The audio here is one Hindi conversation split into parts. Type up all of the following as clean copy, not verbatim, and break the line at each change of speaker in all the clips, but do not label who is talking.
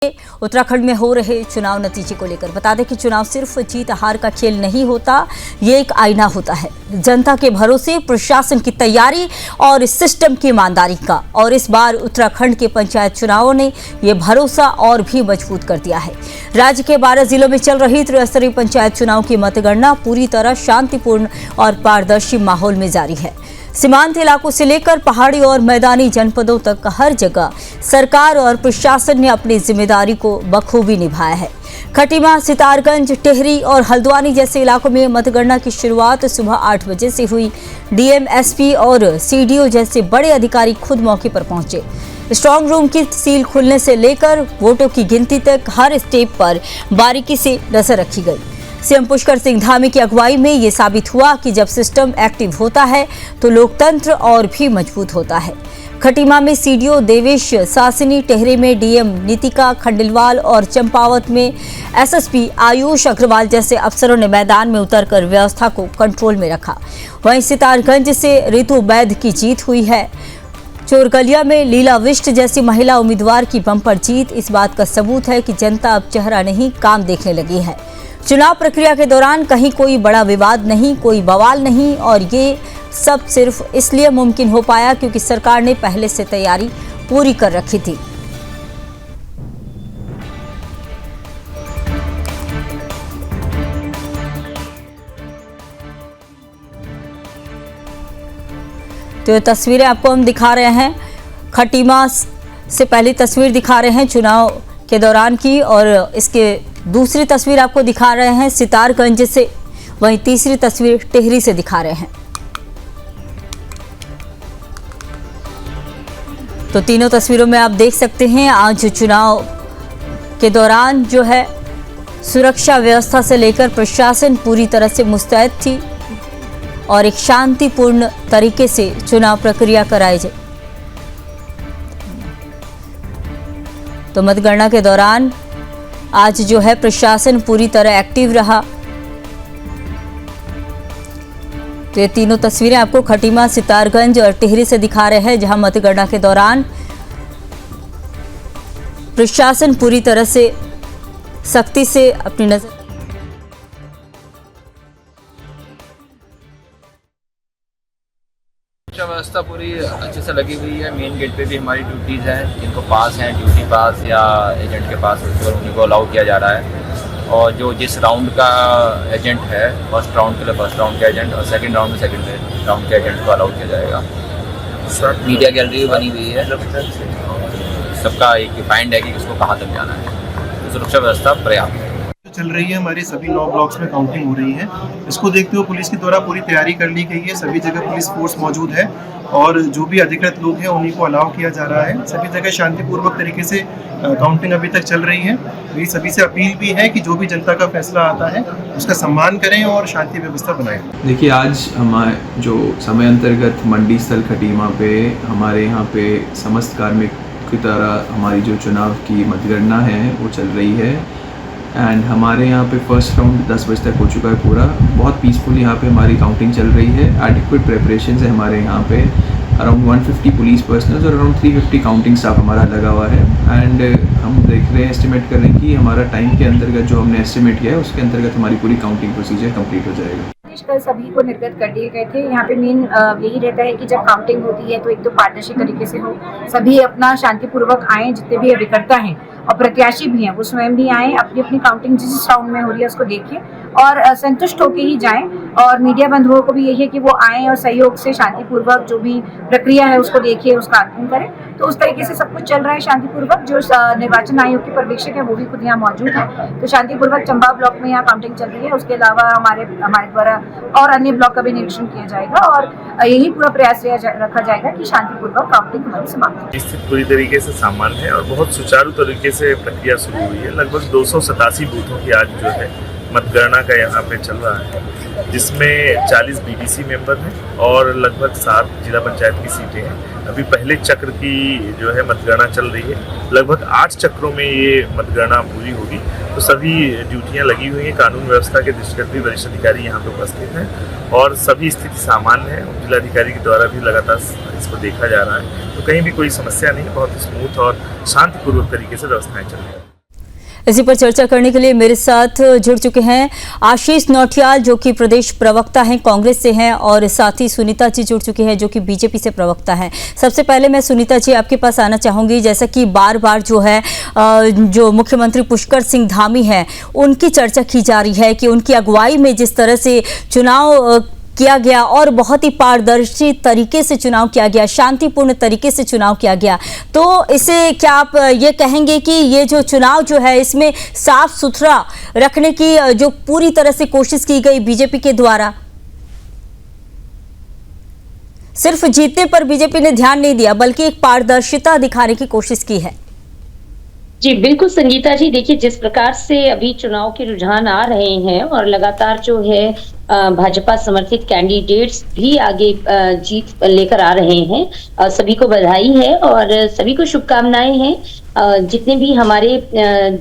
उत्तराखंड में हो रहे चुनाव नतीजे को लेकर बता दें कि चुनाव सिर्फ जीत हार का खेल नहीं होता, ये एक आईना होता है जनता के भरोसे, प्रशासन की तैयारी और सिस्टम की ईमानदारी का। और इस बार उत्तराखंड के पंचायत चुनावों ने ये भरोसा और भी मजबूत कर दिया है। राज्य के 12 जिलों में चल रही त्रिस्तरीय पंचायत चुनाव की मतगणना पूरी तरह शांतिपूर्ण और पारदर्शी माहौल में जारी है। सीमांत इलाकों से लेकर पहाड़ी और मैदानी जनपदों तक हर जगह सरकार और प्रशासन ने अपनी जिम्मेदारी को बखूबी निभाया है। खटीमा, सितारगंज, टिहरी और हल्द्वानी जैसे इलाकों में मतगणना की शुरुआत सुबह 8 बजे से हुई। डीएम, एसपी और सीडीओ जैसे बड़े अधिकारी खुद मौके पर पहुंचे। स्ट्रांग रूम की सील खुलने से लेकर वोटों की गिनती तक हर स्टेप पर बारीकी से नजर रखी गई। सीएम पुष्कर सिंह धामी की अगुवाई में ये साबित हुआ कि जब सिस्टम एक्टिव होता है तो लोकतंत्र और भी मजबूत होता है। खटीमा में सीडीओ देवेश सासिनी, टिहरी में डीएम नीतिका खंडेलवाल और चंपावत में एसएसपी आयुष अग्रवाल जैसे अफसरों ने मैदान में उतरकर व्यवस्था को कंट्रोल में रखा। वहीं सितारगंज से रितु वैद की जीत हुई है। चोरगलिया में लीला विष्ट जैसी महिला उम्मीदवार की बम्पर जीत इस बात का सबूत है कि जनता अब चेहरा नहीं, काम देखने लगी है। चुनाव प्रक्रिया के दौरान कहीं कोई बड़ा विवाद नहीं, कोई बवाल नहीं, और ये सब सिर्फ इसलिए मुमकिन हो पाया क्योंकि सरकार ने पहले से तैयारी पूरी कर रखी थी। तो ये तस्वीरें आपको हम दिखा रहे हैं, खटीमा से पहली तस्वीर दिखा रहे हैं चुनाव के दौरान की, और इसके दूसरी तस्वीर आपको दिखा रहे हैं सितारगंज से, वहीं तीसरी तस्वीर टिहरी से दिखा रहे हैं। तो तीनों तस्वीरों में आप देख सकते हैं आज चुनाव के दौरान जो है सुरक्षा व्यवस्था से लेकर प्रशासन पूरी तरह से मुस्तैद थी और एक शांतिपूर्ण तरीके से चुनाव प्रक्रिया कराई जाए। तो मतगणना के दौरान आज जो है प्रशासन पूरी तरह एक्टिव रहा। तो ये तीनों तस्वीरें आपको खटीमा, सितारगंज और टिहरी से दिखा रहे हैं जहां मतगणना के दौरान प्रशासन पूरी तरह से सख्ती से अपनी नजर
व्यवस्था पूरी अच्छे से लगी हुई है। मेन गेट पे भी हमारी ड्यूटीज़ हैं, जिनको पास हैं, ड्यूटी पास या एजेंट के पास, उनको अलाउ किया जा रहा है। और जो जिस राउंड का एजेंट है, फर्स्ट राउंड के लिए फर्स्ट राउंड का एजेंट और सेकंड राउंड में सेकंड राउंड के एजेंट को अलाउ किया जाएगा। मीडिया गैलरी बनी हुई है, सबका एक डिफाइंड है कि किसको कहाँ तक जाना है। तो सुरक्षा व्यवस्था पर्याप्त है।
चल रही है, हमारी सभी 9 ब्लॉक्स में काउंटिंग हो रही है। इसको देखते हुए पुलिस के द्वारा पूरी तैयारी कर ली गई है। सभी जगह पुलिस फोर्स मौजूद है और जो भी अधिकृत लोग हैं उन्हीं को अलाउ किया जा रहा है। सभी जगह शांतिपूर्वक तरीके से काउंटिंग अभी तक चल रही है। मेरी सभी से अपील भी है कि जो भी जनता का फैसला आता है उसका सम्मान करें और शांति व्यवस्था बनाएं।
देखिए, आज हमारे जो समय अंतर्गत मंडी स्थल खटीमा पे हमारे यहाँ पे समस्त कार्मिक की तरह हमारी जो चुनाव की मतगणना है वो चल रही है। एंड हमारे यहाँ पे फर्स्ट राउंड 10 बजे तक हो चुका है पूरा। बहुत पीसफुल यहाँ पे हमारी काउंटिंग चल रही है। एडिक्वेट प्रेपरेशन है हमारे यहाँ पे। अराउंड 150 पुलिस पर्सनल्स और अराउंड 350 काउंटिंग स्टाफ हमारा लगा हुआ है। एंड हम देख रहे हैं, एस्टिमेट कर रहे हैं कि हमारा टाइम के अंतर्गत जो हमने एस्टिमेट किया है उसके अंतर्गत हमारी पूरी काउंटिंग प्रोसीजर कंप्लीट हो जाएगा।
कल सभी को निर्गत कर दिए गए थे। यहाँ पे मेन यही रहता है कि जब काउंटिंग होती है तो एक तो पारदर्शी तरीके से हो, सभी अपना शांतिपूर्वक आए, जितने भी अभिकर्ता हैं और प्रत्याशी भी हैं वो स्वयं भी आए, अपनी अपनी काउंटिंग जिस राउंड में हो रही है उसको देखें और संतुष्ट होकर ही जाएं। और मीडिया बंधुओं को भी यही है कि वो आएँ और सहयोग से शांतिपूर्वक जो भी प्रक्रिया है उसको देखिए, उसका आकलन करें। तो उस तरीके से सब कुछ चल रहा है शांतिपूर्वक। जो निर्वाचन आयोग के पर्यवेक्षक है वो भी खुद यहाँ मौजूद है। तो शांतिपूर्वक चंबा ब्लॉक में यहाँ काउंटिंग चल रही है। उसके अलावा हमारे द्वारा और अन्य ब्लॉक का भी निरीक्षण किया जाएगा और यही पूरा प्रयास रखा जाएगा कि शांतिपूर्वक काउंटिंग हमारी समाप्त हो।
स्थिति पूरी तरीके से सामान्य है और बहुत सुचारू तरीके से प्रक्रिया शुरू हुई है। लगभग 287 बूथों की आज जो है मतगणना का यहाँ पे चल रहा है, जिसमें 40 बीडीसी मेंबर हैं और लगभग 7 जिला पंचायत की सीटें हैं। अभी पहले चक्र की जो है मतगणना चल रही है। लगभग 8 चक्रों में ये मतगणना पूरी होगी। तो सभी ड्यूटियां लगी हुई हैं। कानून व्यवस्था के दृष्टिगत भी वरिष्ठ अधिकारी यहाँ पे उपस्थित हैं और सभी स्थिति सामान्य है। जिलाधिकारी के द्वारा भी लगातार इसको देखा जा रहा है। तो कहीं भी कोई समस्या नहीं, बहुत स्मूथ और शांतिपूर्वक तरीके से व्यवस्थाएं चल रही हैं।
इसी पर चर्चा करने के लिए मेरे साथ जुड़ चुके हैं आशीष नौटियाल, जो कि प्रदेश प्रवक्ता हैं, कांग्रेस से हैं, और साथ ही सुनीता जी जुड़ चुकी हैं, जो कि बीजेपी से प्रवक्ता हैं। सबसे पहले मैं सुनीता जी आपके पास आना चाहूंगी। जैसा कि बार बार जो है जो मुख्यमंत्री पुष्कर सिंह धामी हैं, उनकी चर्चा की जा रही है कि उनकी अगुवाई में जिस तरह से चुनाव किया गया और बहुत ही पारदर्शी तरीके से चुनाव किया गया, शांतिपूर्ण तरीके से चुनाव किया गया, तो इसे क्या आप ये कहेंगे कि ये जो चुनाव जो है इसमें साफ सुथरा रखने की जो पूरी तरह से कोशिश की गई बीजेपी के द्वारा? सिर्फ जीतने पर बीजेपी ने ध्यान नहीं दिया, बल्कि एक पारदर्शिता दिखाने की कोशिश की है।
जी बिल्कुल संगीता जी, देखिए जिस प्रकार से अभी चुनाव के रुझान आ रहे हैं और लगातार जो है भाजपा समर्थित कैंडिडेट्स भी आगे जीत लेकर आ रहे हैं। सभी को बधाई है और सभी को शुभकामनाएं हैं। जितने भी हमारे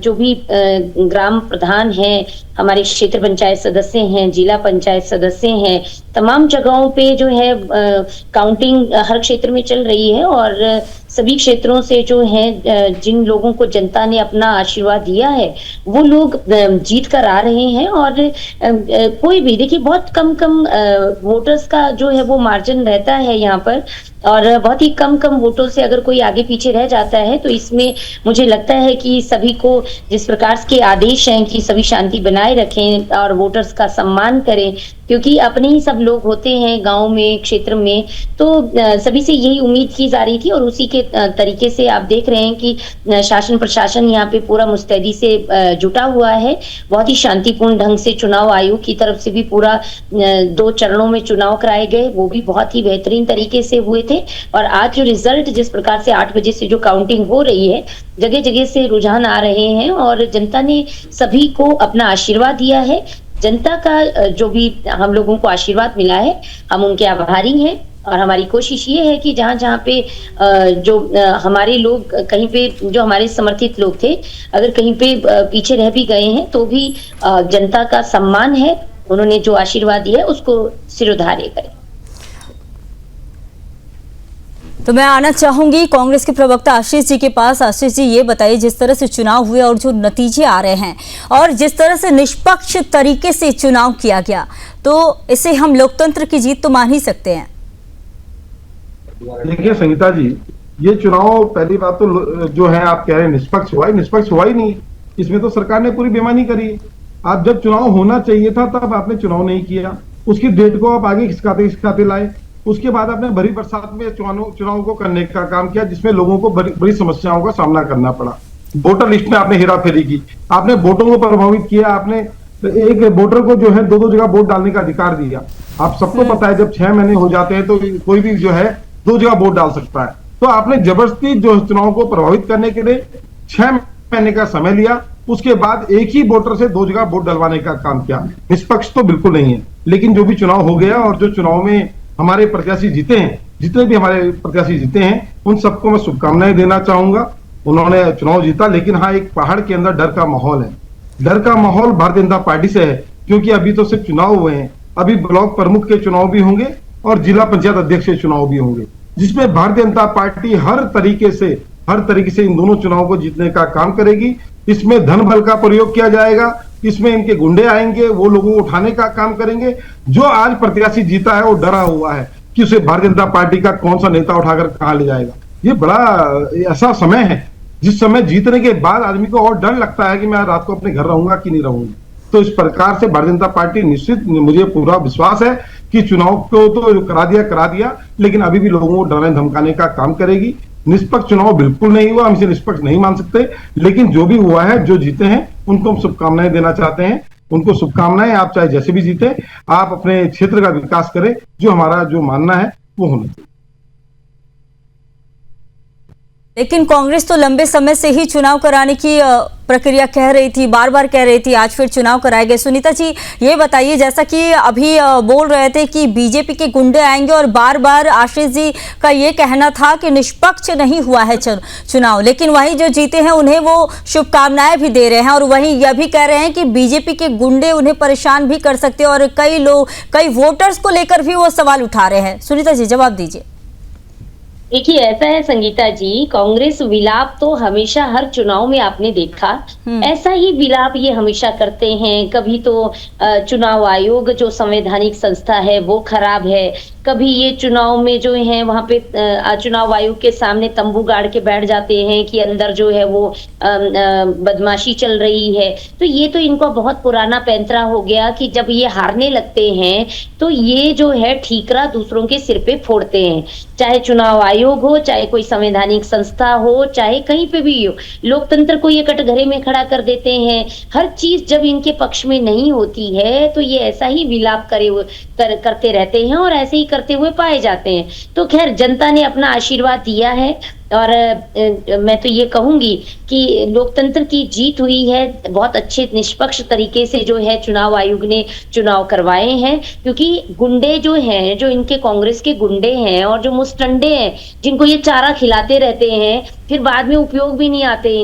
जो भी ग्राम प्रधान हैं, हमारे क्षेत्र पंचायत सदस्य हैं, जिला पंचायत सदस्य हैं, तमाम जगहों पे जो है काउंटिंग हर क्षेत्र में चल रही है और सभी क्षेत्रों से जो है जिन लोगों को जनता ने अपना आशीर्वाद दिया है वो लोग जीत कर आ रहे हैं। और कोई भी देखिए बहुत कम वोटर्स का जो है वो मार्जिन रहता है यहाँ पर, और बहुत ही कम वोटों से अगर कोई आगे पीछे रह जाता है तो इसमें मुझे लगता है कि सभी को जिस प्रकार के आदेश हैं कि सभी शांति बनाए रखें और वोटर्स का सम्मान करें, क्योंकि अपने ही सब लोग होते हैं गांव में, क्षेत्र में, तो सभी से यही उम्मीद की जा रही थी। और उसी के तरीके से आप देख रहे हैं कि शासन प्रशासन यहाँ पे पूरा मुस्तैदी से जुटा हुआ है। बहुत ही शांतिपूर्ण ढंग से चुनाव आयोग की तरफ से भी पूरा 2 चरणों में चुनाव कराए गए, वो भी बहुत ही बेहतरीन तरीके से हुए थे। और आज जो रिजल्ट जिस प्रकार से 8 बजे से जो काउंटिंग हो रही है, जगह जगह से रुझान आ रहे हैं और जनता ने सभी को अपना आशीर्वाद दिया है। जनता का जो भी हम लोगों को आशीर्वाद मिला है, हम उनके आभारी हैं। और हमारी कोशिश ये है कि जहाँ जहाँ पे जो हमारे लोग कहीं पे जो हमारे समर्थित लोग थे, अगर कहीं पे पीछे रह भी गए हैं तो भी जनता का सम्मान है, उन्होंने जो आशीर्वाद दिया है उसको सिरोधार्य करें।
तो मैं आना चाहूंगी कांग्रेस के प्रवक्ता आशीष जी के पास। आशीष जी, ये बताइए, जिस तरह से चुनाव हुए और जो नतीजे आ रहे हैं और जिस तरह से निष्पक्ष तरीके से चुनाव किया गया, तो इसे हम लोकतंत्र की जीत तो मान ही सकते हैं।
देखिए संगीता जी, ये चुनाव पहली बात तो जो है आप कह रहे हैं निष्पक्ष हुआ ही नहीं। इसमें तो सरकार ने पूरी बेईमानी करी। आप जब चुनाव होना चाहिए था तब आपने चुनाव नहीं किया, उसकी डेट को आप आगे खिसकाते लाए। उसके बाद आपने भरी बरसात में चुनाव को करने का काम किया, जिसमें लोगों को बड़ी समस्याओं का सामना करना पड़ा। वोटर लिस्ट में आपने हेराफेरी की, आपने वोटों को प्रभावित किया, आपने एक वोटर को जो है 2 जगह वोट डालने का अधिकार दिया। आप सबको पता है जब 6 महीने हो जाते हैं तो कोई भी जो है 2 जगह वोट डाल सकता है। तो आपने जबरदस्ती जो चुनाव को प्रभावित करने के लिए 6 महीने का समय लिया, उसके बाद एक ही वोटर से 2 जगह वोट डलवाने का काम किया। निष्पक्ष तो बिल्कुल नहीं है। लेकिन जो भी चुनाव हो गया और जो चुनाव में हमारे प्रत्याशी जीते हैं, जितने भी हमारे प्रत्याशी जीते हैं, उन सबको मैं शुभकामनाएं देना चाहूंगा। उन्होंने चुनाव जीता, लेकिन हाँ, एक पहाड़ के अंदर डर का माहौल है। डर का माहौल भारतीय जनता पार्टी से है, क्योंकि अभी तो सिर्फ चुनाव हुए हैं, अभी ब्लॉक प्रमुख के चुनाव भी होंगे और जिला पंचायत अध्यक्ष के चुनाव भी होंगे, जिसमें भारतीय जनता पार्टी हर तरीके से इन दोनों चुनाव को जीतने का काम करेगी। इसमें धन बल का प्रयोग किया जाएगा, इसमें इनके गुंडे आएंगे, वो लोगों को उठाने का काम करेंगे। जो आज प्रत्याशी जीता है वो डरा हुआ है कि उसे भारतीय जनता पार्टी का कौन सा नेता उठाकर कहां ले जाएगा। ये बड़ा ऐसा समय है जिस समय जीतने के बाद आदमी को और डर लगता है कि मैं रात को अपने घर रहूंगा कि नहीं रहूंगा। तो इस प्रकार से भारतीय जनता पार्टी निश्चित, मुझे पूरा विश्वास है कि चुनाव को तो करा दिया, लेकिन अभी भी लोगों को डराने धमकाने का काम करेगी। निष्पक्ष चुनाव बिल्कुल नहीं हुआ, हम इसे निष्पक्ष नहीं मान सकते, लेकिन जो भी हुआ है, जो जीते हैं उनको हम शुभकामनाएं देना चाहते हैं। उनको शुभकामनाएं, आप चाहे जैसे भी जीते, आप अपने क्षेत्र का विकास करें, जो हमारा जो मानना है वो होना चाहिए।
लेकिन कांग्रेस तो लंबे समय से ही चुनाव कराने की प्रक्रिया कह रही थी, बार बार कह रही थी, आज फिर चुनाव कराए गए। सुनीता जी, ये बताइए, जैसा कि अभी बोल रहे थे कि बीजेपी के गुंडे आएंगे और बार बार आशीष जी का ये कहना था कि निष्पक्ष नहीं हुआ है चुनाव, लेकिन वहीं जो जीते हैं उन्हें वो शुभकामनाएं भी दे रहे हैं और वहीं यह भी कह रहे हैं कि बीजेपी के गुंडे उन्हें परेशान भी कर सकते हैं और कई वोटर्स को लेकर भी वो सवाल उठा रहे हैं। सुनीता जी, जवाब दीजिए।
देखिए ऐसा है संगीता जी, कांग्रेस विलाप तो हमेशा हर चुनाव में आपने देखा, ऐसा ही विलाप ये हमेशा करते हैं। कभी तो चुनाव आयोग जो संवैधानिक संस्था है वो खराब है, कभी ये चुनाव में जो है वहां पे चुनाव आयोग के सामने तंबू गाड़ के बैठ जाते हैं कि अंदर जो है वो बदमाशी चल रही है। तो ये तो इनका बहुत पुराना पैंतरा हो गया कि जब ये हारने लगते हैं तो ये जो है ठीकरा दूसरों के सिर पे फोड़ते हैं, चाहे चुनाव आयोग हो, चाहे कोई संवैधानिक संस्था हो, चाहे कहीं पे भी हो। लोकतंत्र को ये कटघरे में खड़ा कर देते हैं। हर चीज जब इनके पक्ष में नहीं होती है तो ये ऐसा ही विलाप करते रहते हैं और ऐसे ही करते हुए पाए जाते हैं। तो खैर जनता ने अपना आशीर्वाद दिया है और मैं तो ये कहूंगी कि लोकतंत्र की जीत हुई है। बहुत अच्छे निष्पक्ष तरीके से जो है चुनाव आयोग ने चुनाव करवाए हैं, क्योंकि गुंडे जो हैं, जो इनके कांग्रेस के गुंडे हैं और जो मुस्टंडे हैं जिनको ये चारा खिलाते रहते हैं फिर बाद में उपयोग भी नहीं आते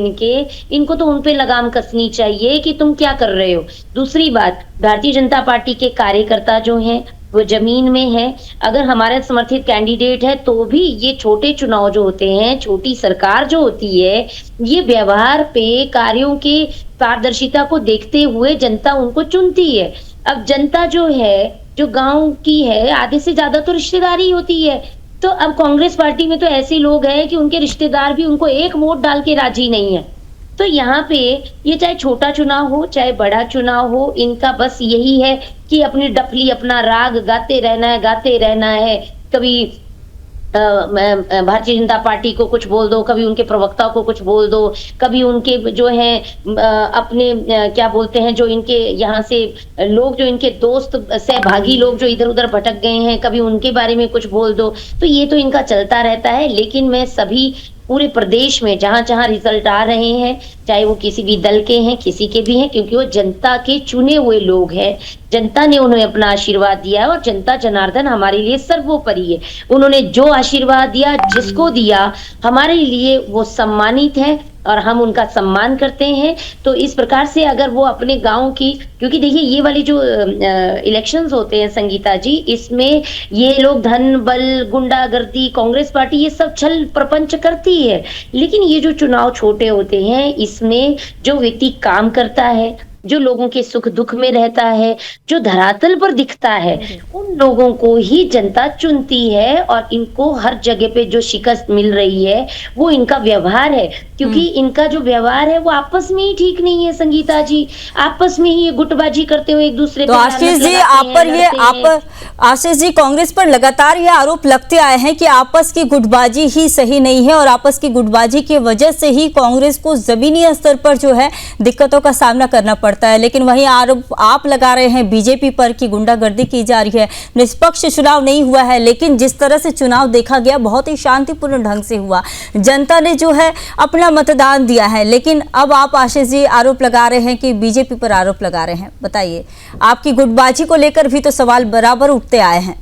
इनको तो उन पे लगाम कसनी चाहिए कि तुम क्या कर रहे हो। दूसरी बात, भारतीय जनता पार्टी के कार्यकर्ता जो हैं वो जमीन में है। अगर हमारे समर्थित कैंडिडेट है तो भी ये छोटे चुनाव जो होते हैं, छोटी सरकार जो होती है, ये व्यवहार पे, कार्यों के पारदर्शिता को देखते हुए जनता उनको चुनती है। अब जनता जो है, जो गांव की है, आधे से ज्यादा तो रिश्तेदारी होती है। तो अब कांग्रेस पार्टी में तो ऐसे लोग हैं कि उनके रिश्तेदार भी उनको एक वोट डाल के राजी नहीं है। तो यहाँ पे ये चाहे छोटा चुनाव हो चाहे बड़ा चुनाव हो, इनका बस यही है कि अपनी डफली, अपना राग गाते रहना है। कभी भारतीय जनता पार्टी को कुछ बोल दो, कभी उनके प्रवक्ता को कुछ बोल दो, कभी उनके जो है अपने क्या बोलते हैं, जो इनके यहाँ से लोग, जो इनके दोस्त सहभागी लोग जो इधर उधर भटक गए हैं, कभी उनके बारे में कुछ बोल दो। तो ये तो इनका चलता रहता है। लेकिन मैं सभी पूरे प्रदेश में जहां जहां रिजल्ट आ रहे हैं, चाहे वो किसी भी दल के हैं, किसी के भी हैं, क्योंकि वो जनता के चुने हुए लोग हैं, जनता ने उन्हें अपना आशीर्वाद दिया है और जनता जनार्दन हमारे लिए सर्वोपरि है। उन्होंने जो आशीर्वाद दिया, जिसको दिया, हमारे लिए वो सम्मानित है और हम उनका सम्मान करते हैं। तो इस प्रकार से अगर वो अपने गांव की, क्योंकि देखिए ये वाली जो इलेक्शंस होते हैं संगीता जी, इसमें ये लोग धन बल गुंडागर्दी, कांग्रेस पार्टी ये सब छल प्रपंच करती है। लेकिन ये जो चुनाव छोटे होते हैं, इसमें जो व्यक्ति काम करता है, जो लोगों के सुख दुख में रहता है, जो धरातल पर दिखता है, उन लोगों को ही जनता चुनती है। और इनको हर जगह पे जो शिकस्त मिल रही है वो इनका व्यवहार है, क्योंकि इनका जो व्यवहार है वो आपस में ही ठीक नहीं है संगीता जी। आपस में ही ये गुटबाजी करते हुए एक दूसरे
तो आशीष जी, आप पर ये आशीष जी, कांग्रेस पर लगातार ये आरोप लगते आए हैं कि आपस की गुटबाजी ही सही नहीं है और आपस की गुटबाजी की वजह से ही कांग्रेस को जमीनी स्तर पर जो है दिक्कतों का सामना करना पड़ता है। लेकिन वहीं आरोप आप लगा रहे हैं बीजेपी पर कि गुंडागर्दी की जा रही है, निष्पक्ष चुनाव नहीं हुआ है। लेकिन जिस तरह से चुनाव देखा गया बहुत ही शांतिपूर्ण ढंग से हुआ, जनता ने जो है अपना मतदान दिया है। लेकिन अब आप आशीष जी आरोप लगा रहे हैं कि बीजेपी पर आरोप लगा रहे हैं। बताइए, आपकी गुटबाजी को लेकर भी तो सवाल बराबर उठते आए हैं।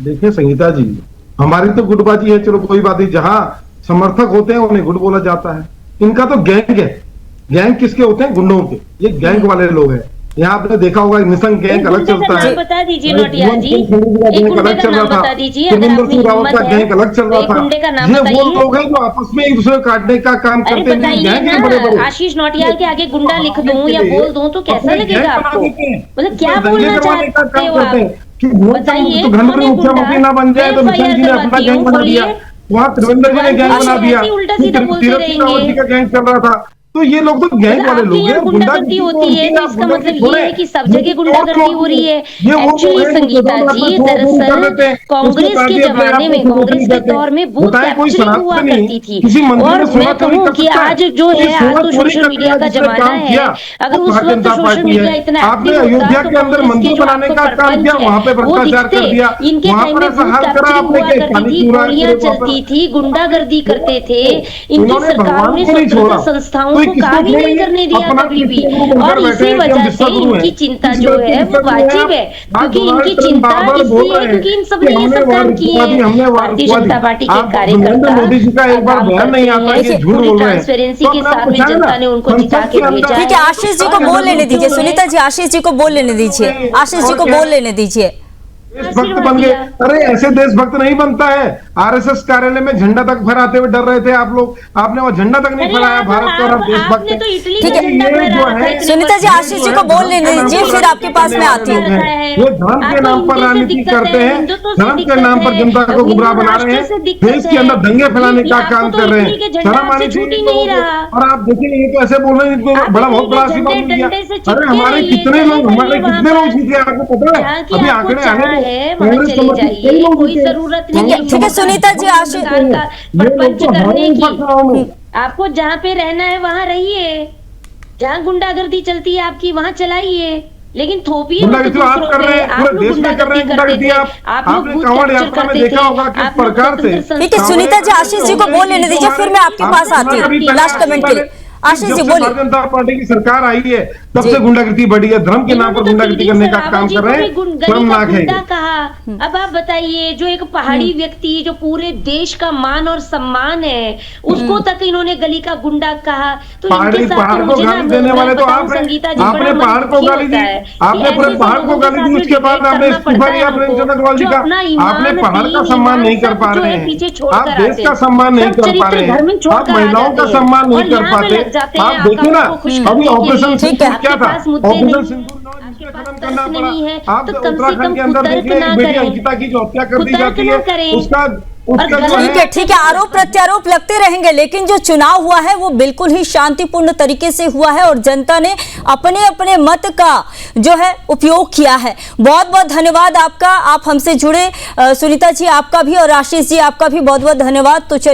देखिए संगीता जी, हमारी तो गुटबाजी है, चलो कोई बात नहीं, जहां समर्थक होते हैं उन्हें गुट बोला जाता है। इनका तो गैंग है। गैंग किसके होते हैं? गुंडों के। ये गैंग वाले लोग हैं। यहाँ आपने देखा होगा निशंक गैंग अलग चलता है,
बता दीजिए नोटिया जी,
गैंग अलग चल रहा था, सुरेंद्र सिंह रावत का गैंग अलग चल रहा था। ये वो लोग हैं जो आपस में एक दूसरे को काटने का काम करते हैं। बड़े
आशीष नौटियाल के आगे गुंडा लिख दूं या बोल दूं तो कैसा लगेगा आपको? मतलब क्या बोलना चाहते हो आप? बताइए,
मुख्यमंत्री ना बन जाए तो निशंक जी ने अपना गैंग बना दिया, वहाँ त्रिवेंद्र जी ने गैंग बना दिया, तीरथ का गैंग चल रहा था। तो ये लोग तो गैंग वाले लोग हैं।
गुंडागर्दी होती है तो इसका मतलब ये है कि सब जगह गुंडागर्दी हो रही है। एक्चुअली संगीता जी, दरअसल कांग्रेस के जमाने में, कांग्रेस के दौर में बूथ कैप्चरिंग हुआ करती थी। और मैं कहूँ कि आज जो है, आज तो सोशल मीडिया का जमाना है। अगर उस वक्त सोशल मीडिया इतना एक्टिव होता तो कांग्रेस के जो आपको सरपंच है वो दिखते। इनके टाइम में बूथ कैप्चरिंग हुआ करती थी, गोलियां चलती थी, गुंडागर्दी करते थे। इनकी सरकारों ने स्वतंत्र संस्थाओं को काम ही नहीं करने दिया कभी भी। और इसी वजह से इनकी चिंता जो है वो वाजिब है, क्योंकि इनकी चिंता इसलिए है क्योंकि इन सब ने ये सब काम किए हैं। भारतीय जनता पार्टी के कार्यकर्ता पूरी ट्रांसपेरेंसी के साथ में जनता ने उनको जिता के भेजा।
ठीक है, आशीष जी को बोल लेने दीजिए। सुनीता जी, आशीष जी को बोल लेने दीजिए। आशीष जी को बोल लेने दीजिए।
देशभक्त बन गए। अरे ऐसे देशभक्त नहीं बनता है। आरएसएस कार्यालय में झंडा तक फहराते हुए डर रहे थे आप लोग, आपने वो झंडा तक नहीं फहराया भारत का, और आप देशभक्त
आपने तो इटली
ठीक
का
है।
झंडा
ये जो
फहराया था
है
इतने
सुनीता जी,
वर्ष
आशीष जी को बोल लेने दीजिए, फिर आपके पास में आती हूँ।
ये धर्म के नाम पर राजनीति करते हैं, धर्म के नाम पर जनता को गुमराह बना रहे हैं, देश के अंदर दंगे फैलाने का काम कर रहे हैं। शर्म आनी चाहिए लोगों को। और आप देखेंगे ये तो ऐसे बोल रहे हैं, इनको बड़ा बहुत बड़ा सी बात हो गया। अरे हमारे कितने लोग जीते आपको पता है? अभी आंकड़े आने कांग्रेस समर्थित कई लोग
कोई
जीते।
जरूरत नहीं है
ठीक है सुनीता जी, आशीष
प्रपंच करने की। आपको जहाँ पे रहना है वहाँ रहिए, जहाँ गुंडागर्दी चलती है आपकी वहाँ चलाइए, लेकिन थोपिए मत
गुंडागर्दी आप कर रहे हैं, पूरे देश में कर रहे हैं गुंडागर्दी। आपने कांवड़ यात्रा में देखा होगा किस प्रकार से।
ठीक है सुनीता जी, आशीष जी को बोल लेने दीजिए, फिर मैं आपके पास आती हूँ लास्ट कमेंट के लिए। आशीष जी बोलिए।
भारतीय जनता पार्टी की सरकार आई है तब से गुंडागर्दी बढ़ी है, धर्म के नाम पर गुंडागर्दी करने का काम कर रहे हैं, शर्मनाक है।
कहा अब आप बताइए, जो एक पहाड़ी व्यक्ति जो पूरे देश का मान और सम्मान है, उसको तक इन्होंने गली का गुंडा कहा। तो
पहाड़ को गाली देने वाले तो आप, आपने पहाड़ को गाली दी, आपने पूरे पहाड़ को गाली दी, उसके बाद आपने इस्तीफा दिया प्रेमचंद अग्रवाल जी का। आपने पहाड़ का सम्मान नहीं कर पा रहे हैं, आप देश का सम्मान नहीं कर पा रहे हैं, आप महिलाओं का सम्मान नहीं कर पाते। आप देखिए ना, अभी ऑपरेशन सिंदूर क्या था, ऑपरेशन सिंदूर खत्म करना पड़ा। आप उत्तराखंड के अंदर देखिए, एक बेटी अंकिता की जो हत्या कर दी जाती है, उसका
ठीक है, आरोप प्रत्यारोप लगते रहेंगे, लेकिन जो चुनाव हुआ है वो बिल्कुल ही शांतिपूर्ण तरीके से हुआ है और जनता ने अपने अपने मत का जो है उपयोग किया है। बहुत बहुत धन्यवाद आपका, आप हमसे जुड़े। सुनीता जी आपका भी और आशीष जी आपका भी बहुत बहुत धन्यवाद। तो